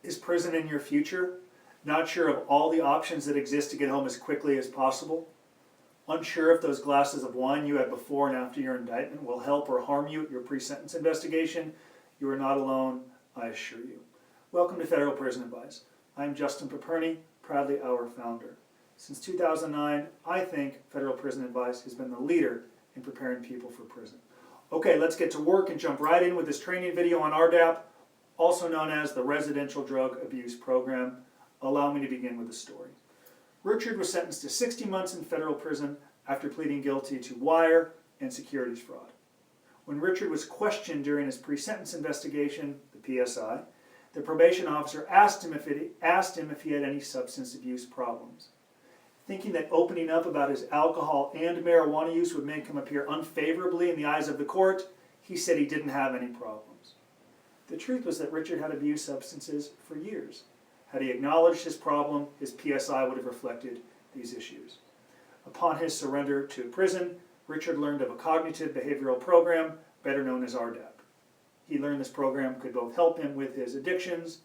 Is prison in your future? Not sure of all the options that exist to get home as quickly as possible? Unsure if those glasses of wine you had before and after your indictment will help or harm you at your pre-sentence investigation? You are not alone, I assure you. Welcome to Federal Prison Advice. I'm Justin Paperny, proudly our founder. Since 2009, I think Federal Prison Advice has been the leader in preparing people for prison. Okay, let's get to work and jump right in with this training video on RDAP, also known as the Residential Drug Abuse Program. Allow me to begin with a story. Richard was sentenced to 60 months in federal prison after pleading guilty to wire and securities fraud. When Richard was questioned during his pre-sentence investigation, the PSI, the probation officer asked him if he had any substance abuse problems. Thinking that opening up about his alcohol and marijuana use would make him appear unfavorably in the eyes of the court, he said he didn't have any problems. The truth was that Richard had abused substances for years. Had he acknowledged his problem, his PSI would have reflected these issues. Upon his surrender to prison, Richard learned of a cognitive behavioral program, better known as RDAP. He learned this program could both help him with his addictions,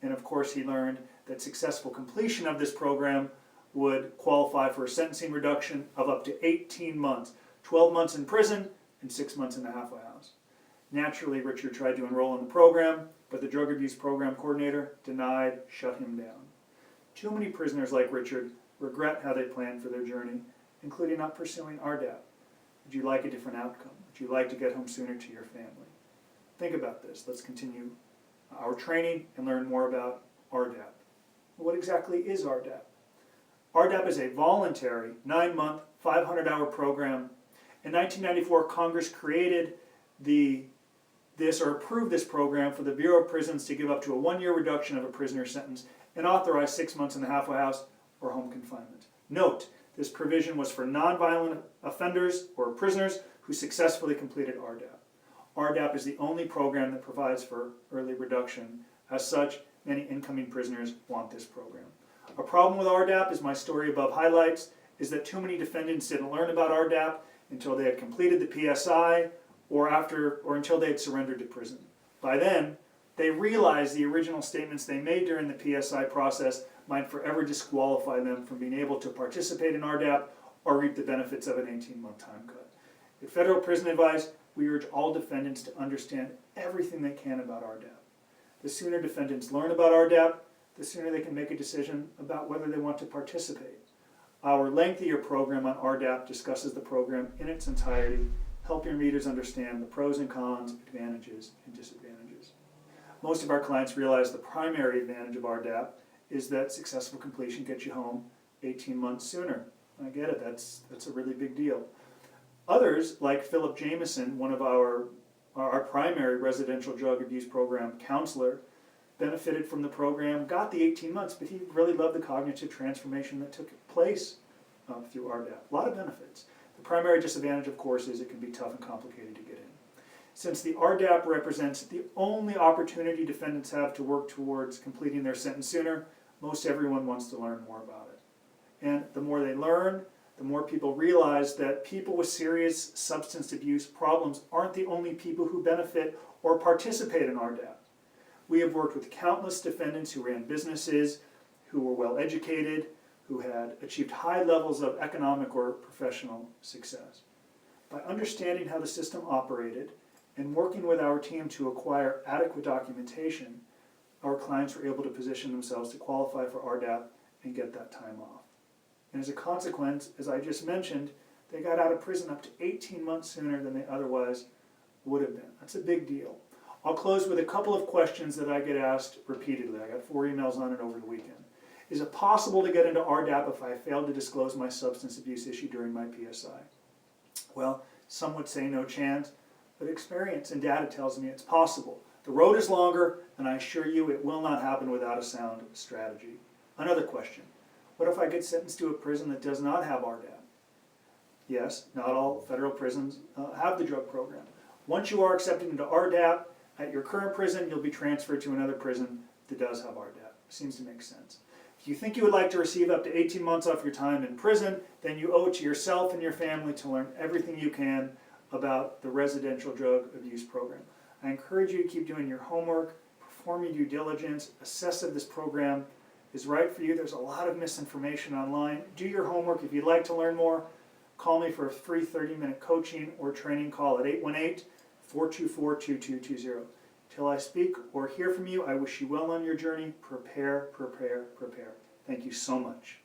and of course he learned that successful completion of this program would qualify for a sentencing reduction of up to 18 months, 12 months in prison and 6 months in the halfway house. Naturally, Richard tried to enroll in the program, but the drug abuse program coordinator denied, shut him down. Too many prisoners like Richard regret how they planned for their journey, including not pursuing RDAP. Would you like a different outcome? Would you like to get home sooner to your family? Think about this. Let's continue our training and learn more about RDAP. What exactly is RDAP? RDAP is a voluntary 9-month, 500-hour program. In 1994, Congress created approved this program for the Bureau of Prisons to give up to a 1-year reduction of a prisoner's sentence and authorize 6 months in the halfway house or home confinement. Note, this provision was for nonviolent offenders or prisoners who successfully completed RDAP. RDAP is the only program that provides for early reduction. As such, many incoming prisoners want this program. A problem with RDAP, as my story above highlights, is that too many defendants didn't learn about RDAP until they had completed the PSI or until they had surrendered to prison. By then, they realized the original statements they made during the PSI process might forever disqualify them from being able to participate in RDAP or reap the benefits of an 18-month time cut. At Federal Prison Advice, we urge all defendants to understand everything they can about RDAP. The sooner defendants learn about RDAP, the sooner they can make a decision about whether they want to participate. Our lengthier program on RDAP discusses the program in its entirety, helping readers understand the pros and cons, advantages and disadvantages. Most of our clients realize the primary advantage of RDAP is that successful completion gets you home 18 months sooner. I get it, that's a really big deal. Others, like Philip Jameson, one of our primary residential drug abuse program counselor, benefited from the program, got the 18 months, but he really loved the cognitive transformation that took place through RDAP. A lot of benefits. The primary disadvantage, of course, is it can be tough and complicated to get in. Since the RDAP represents the only opportunity defendants have to work towards completing their sentence sooner, most everyone wants to learn more about it. And the more they learn, the more people realize that people with serious substance abuse problems aren't the only people who benefit or participate in RDAP. We have worked with countless defendants who ran businesses, who were well educated, who had achieved high levels of economic or professional success. By understanding how the system operated and working with our team to acquire adequate documentation, our clients were able to position themselves to qualify for RDAP and get that time off. And as a consequence, as I just mentioned, they got out of prison up to 18 months sooner than they otherwise would have been. That's a big deal. I'll close with a couple of questions that I get asked repeatedly. I got 4 emails on it over the weekend. Is it possible to get into RDAP if I failed to disclose my substance abuse issue during my PSI? Well, some would say no chance, but experience and data tells me it's possible. The road is longer, and I assure you it will not happen without a sound strategy. Another question. What if I get sentenced to a prison that does not have RDAP? Yes, not all federal prisons have the drug program. Once you are accepted into RDAP, at your current prison, you'll be transferred to another prison that does have RDAP. Seems to make sense. If you think you would like to receive up to 18 months off your time in prison, then you owe it to yourself and your family to learn everything you can about the residential drug abuse program. I encourage you to keep doing your homework, perform your due diligence, assess if this program is right for you. There's a lot of misinformation online. Do your homework. If you'd like to learn more, call me for a free 30-minute coaching or training call at 818-424-2220. Till I speak or hear from you, I wish you well on your journey. Prepare, prepare, prepare. Thank you so much.